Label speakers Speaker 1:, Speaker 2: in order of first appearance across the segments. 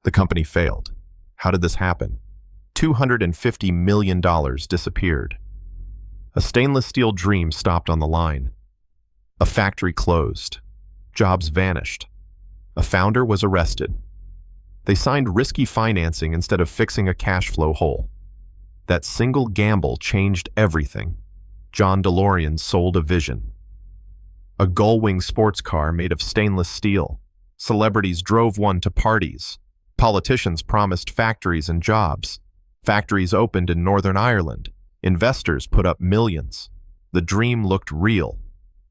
Speaker 1: The company failed. How did this happen? $250 million disappeared. A stainless steel dream stopped on the line. A factory closed. Jobs vanished. A founder was arrested. They signed risky financing instead of fixing a cash flow hole. That single gamble changed everything. John DeLorean sold a vision. A gull-wing sports car made of stainless steel. Celebrities drove one to parties. Politicians promised factories and jobs. Factories opened in Northern Ireland. Investors put up millions. The dream looked real.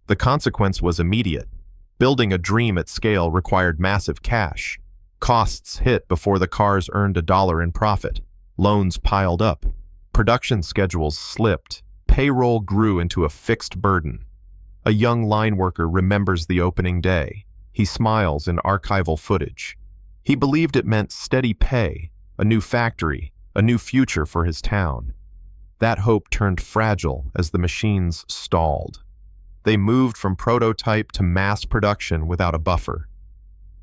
Speaker 1: The consequence was immediate. Building a dream at scale required massive cash. Costs hit before the cars earned $1 in profit. Loans piled up. Production schedules slipped. Payroll grew into a fixed burden. A young line worker remembers the opening day. He smiles in archival footage. He believed it meant steady pay, a new factory, a new future for his town. That hope turned fragile as the machines stalled. They moved from prototype to mass production without a buffer.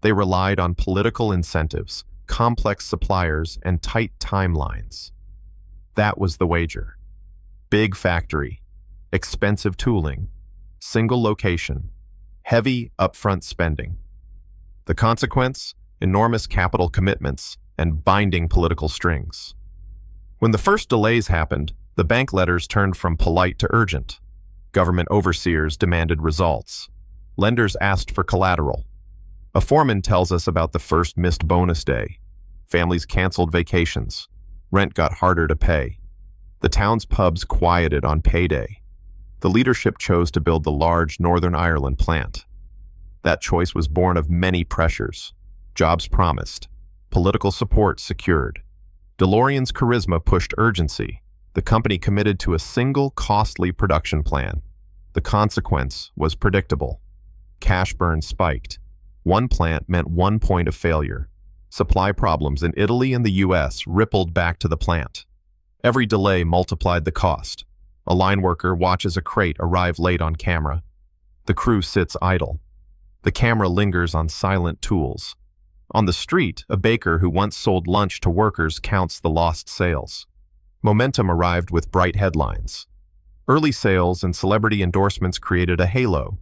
Speaker 1: They relied on political incentives, complex suppliers, and tight timelines. That was the wager. Big factory, expensive tooling, single location, heavy upfront spending. The consequence? Enormous capital commitments and binding political strings. When the first delays happened, the bank letters turned from polite to urgent. Government overseers demanded results. Lenders asked for collateral. A foreman tells us about the first missed bonus day. Families canceled vacations. Rent got harder to pay. The town's pubs quieted on payday. The leadership chose to build the large Northern Ireland plant. That choice was born of many pressures. Jobs promised. Political support secured. DeLorean's charisma pushed urgency. The company committed to a single costly production plan. The consequence was predictable. Cash burn spiked. One plant meant 1 point of failure. Supply problems in Italy and the US rippled back to the plant. Every delay multiplied the cost. A line worker watches a crate arrive late on camera. The crew sits idle. The camera lingers on silent tools. On the street, a baker who once sold lunch to workers counts the lost sales. Momentum arrived with bright headlines. Early sales and celebrity endorsements created a halo.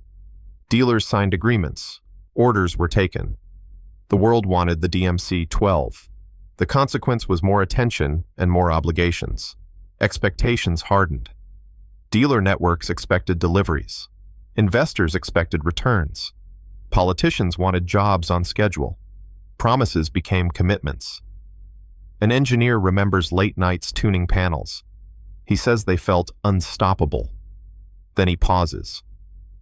Speaker 1: Dealers signed agreements. Orders were taken. The world wanted the DMC-12. The consequence was more attention and more obligations. Expectations hardened. Dealer networks expected deliveries. Investors expected returns. Politicians wanted jobs on schedule. Promises became commitments. An engineer remembers late nights tuning panels. He says they felt unstoppable. Then he pauses.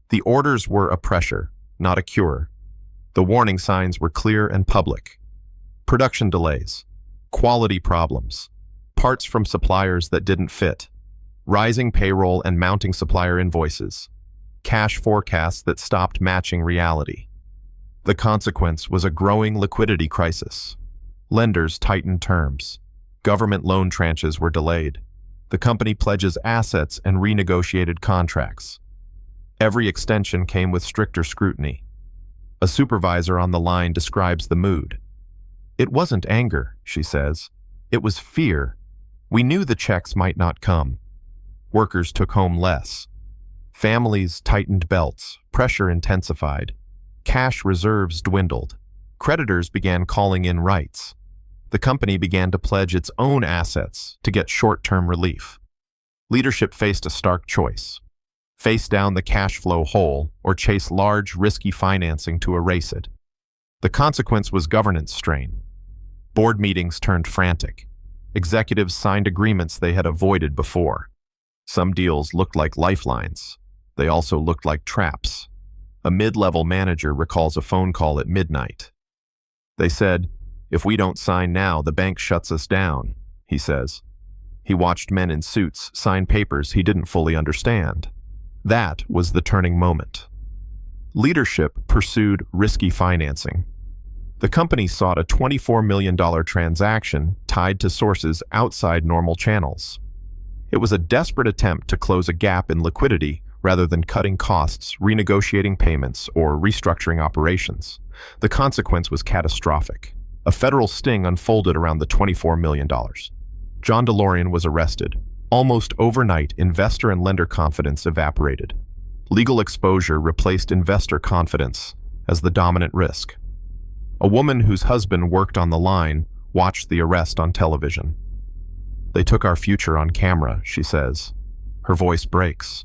Speaker 1: The orders were a pressure, not a cure. The warning signs were clear and public. Production delays, quality problems, parts from suppliers that didn't fit, rising payroll and mounting supplier invoices, cash forecasts that stopped matching reality. The consequence was a growing liquidity crisis. Lenders tightened terms. Government loan tranches were delayed. The company pledges assets and renegotiated contracts. Every extension came with stricter scrutiny. A supervisor on the line describes the mood. "It wasn't anger," she says. "It was fear. We knew the checks might not come." Workers took home less. Families tightened belts. Pressure intensified. Cash reserves dwindled. Creditors began calling in rights. The company began to pledge its own assets to get short-term relief. Leadership faced a stark choice: face down the cash flow hole or chase large, risky financing to erase it. The consequence was governance strain. Board meetings turned frantic. Executives signed agreements they had avoided before. Some deals looked like lifelines. They also looked like traps. A mid-level manager recalls a phone call at midnight. They said, "If we don't sign now, the bank shuts us down," he says. He watched men in suits sign papers he didn't fully understand. That was the turning moment. Leadership pursued risky financing. The company sought a $24 million transaction tied to sources outside normal channels. It was a desperate attempt to close a gap in liquidity rather than cutting costs, renegotiating payments, or restructuring operations. The consequence was catastrophic. A federal sting unfolded around the $24 million. John DeLorean was arrested. Almost overnight, investor and lender confidence evaporated. Legal exposure replaced investor confidence as the dominant risk. A woman whose husband worked on the line watched the arrest on television. "They took our future on camera," she says. Her voice breaks.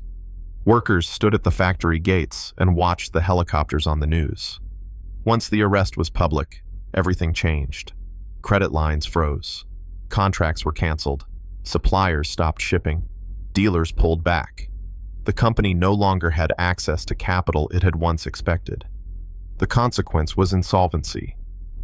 Speaker 1: Workers stood at the factory gates and watched the helicopters on the news. Once the arrest was public, everything changed. Credit lines froze. Contracts were canceled. Suppliers stopped shipping. Dealers pulled back. The company no longer had access to capital it had once expected. The consequence was insolvency.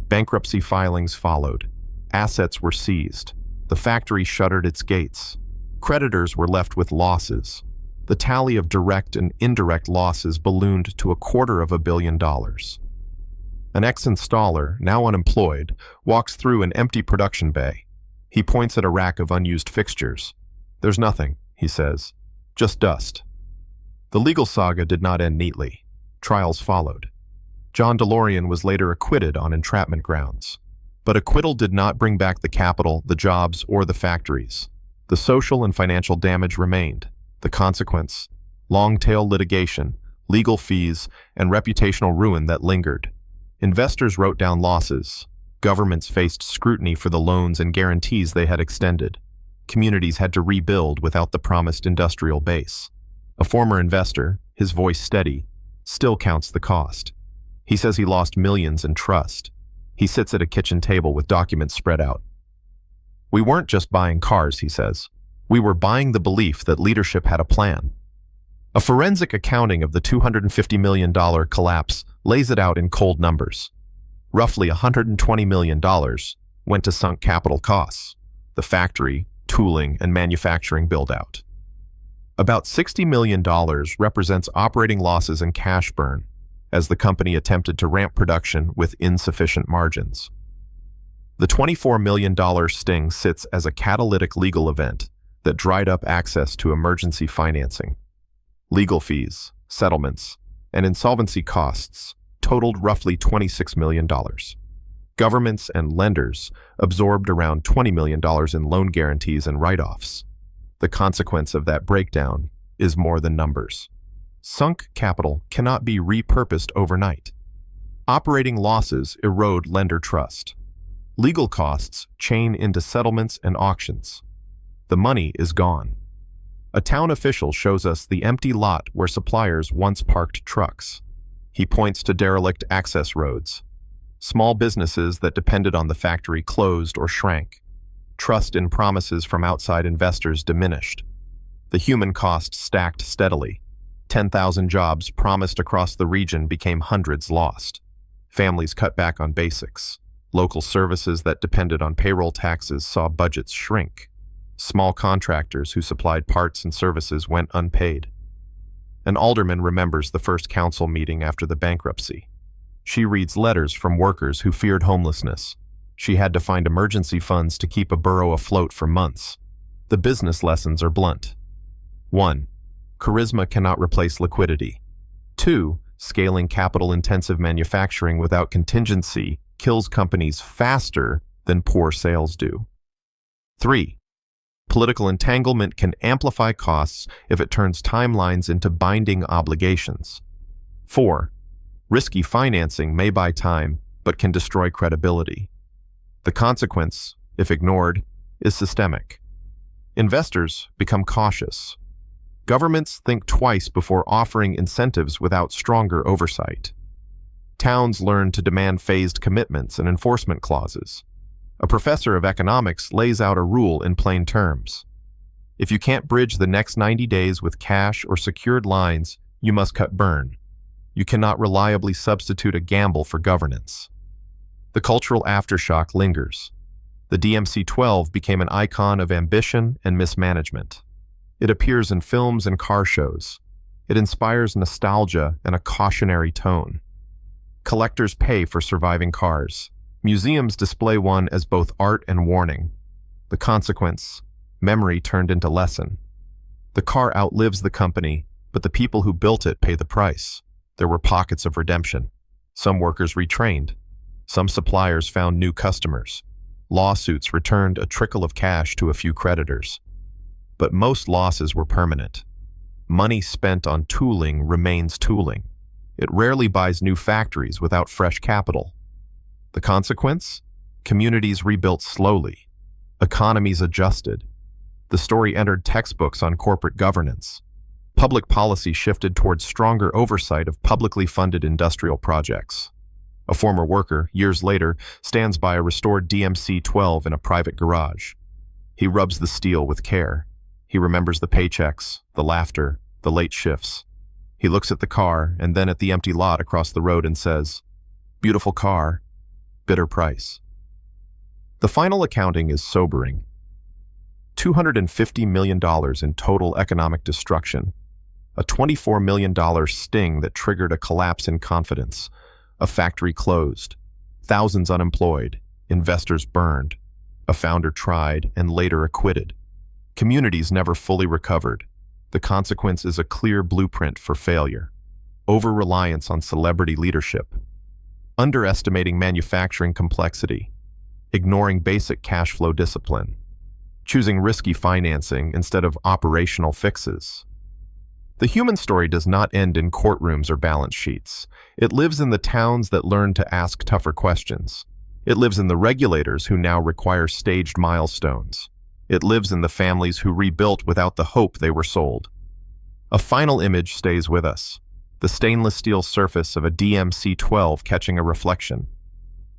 Speaker 1: Bankruptcy filings followed. Assets were seized. The factory shuttered its gates. Creditors were left with losses. The tally of direct and indirect losses ballooned to $250 million. An ex-installer, now unemployed, walks through an empty production bay. He points at a rack of unused fixtures. "There's nothing," he says. "Just dust." The legal saga did not end neatly. Trials followed. John DeLorean was later acquitted on entrapment grounds. But acquittal did not bring back the capital, the jobs, or the factories. The social and financial damage remained. The consequence: long-tail litigation, legal fees, and reputational ruin that lingered. Investors wrote down losses. Governments faced scrutiny for the loans and guarantees they had extended. Communities had to rebuild without the promised industrial base. A former investor, his voice steady, still counts the cost. He says he lost millions in trust. He sits at a kitchen table with documents spread out. "We weren't just buying cars," he says. "We were buying the belief that leadership had a plan." A forensic accounting of the $250 million collapse lays it out in cold numbers. Roughly $120 million went to sunk capital costs, the factory, tooling, and manufacturing build-out. About $60 million represents operating losses and cash burn, as the company attempted to ramp production with insufficient margins. The $24 million sting sits as a catalytic legal event that dried up access to emergency financing. Legal fees, settlements, and insolvency costs totaled roughly $26 million. Governments and lenders absorbed around $20 million in loan guarantees and write-offs. The consequence of that breakdown is more than numbers. Sunk capital cannot be repurposed overnight. Operating losses erode lender trust. Legal costs chain into settlements and auctions. The money is gone. A town official shows us the empty lot where suppliers once parked trucks. He points to derelict access roads. Small businesses that depended on the factory closed or shrank. Trust in promises from outside investors diminished. The human cost stacked steadily. 10,000 jobs promised across the region became hundreds lost. Families cut back on basics. Local services that depended on payroll taxes saw budgets shrink. Small contractors who supplied parts and services went unpaid. An alderman remembers the first council meeting after the bankruptcy. She reads letters from workers who feared homelessness. She had to find emergency funds to keep a borough afloat for months. The business lessons are blunt. 1. Charisma cannot replace liquidity. 2. Scaling capital-intensive manufacturing without contingency kills companies faster than poor sales do. 3. Political entanglement can amplify costs if it turns timelines into binding obligations. 4. Risky financing may buy time, but can destroy credibility. The consequence, if ignored, is systemic. Investors become cautious. Governments think twice before offering incentives without stronger oversight. Towns learn to demand phased commitments and enforcement clauses. A professor of economics lays out a rule in plain terms. If you can't bridge the next 90 days with cash or secured lines, you must cut burn. You cannot reliably substitute a gamble for governance. The cultural aftershock lingers. The DMC-12 became an icon of ambition and mismanagement. It appears in films and car shows. It inspires nostalgia and a cautionary tone. Collectors pay for surviving cars. Museums display one as both art and warning. The consequence: memory turned into lesson. The car outlives the company, but the people who built it pay the price. There were pockets of redemption. Some workers retrained. Some suppliers found new customers. Lawsuits returned a trickle of cash to a few creditors. But most losses were permanent. Money spent on tooling remains tooling. It rarely buys new factories without fresh capital. The consequence? Communities rebuilt slowly. Economies adjusted. The story entered textbooks on corporate governance. Public policy shifted towards stronger oversight of publicly funded industrial projects. A former worker, years later, stands by a restored DMC-12 in a private garage. He rubs the steel with care. He remembers the paychecks, the laughter, the late shifts. He looks at the car and then at the empty lot across the road and says, "Beautiful car, bitter price." The final accounting is sobering. $250 million in total economic destruction. A $24 million sting that triggered a collapse in confidence. A factory closed. Thousands unemployed. Investors burned. A founder tried and later acquitted. Communities never fully recovered. The consequence is a clear blueprint for failure. Over-reliance on celebrity leadership. Underestimating manufacturing complexity. Ignoring basic cash flow discipline. Choosing risky financing instead of operational fixes. The human story does not end in courtrooms or balance sheets. It lives in the towns that learn to ask tougher questions. It lives in the regulators who now require staged milestones. It lives in the families who rebuilt without the hope they were sold. A final image stays with us. The stainless steel surface of a DMC-12 catching a reflection.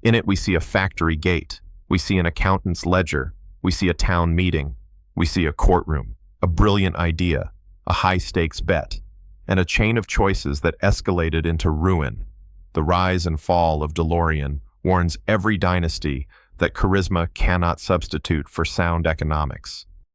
Speaker 1: In it we see a factory gate. We see an accountant's ledger. We see a town meeting. We see a courtroom. A brilliant idea. A high-stakes bet. And a chain of choices that escalated into ruin. The rise and fall of DeLorean warns every dynasty that charisma cannot substitute for sound economics.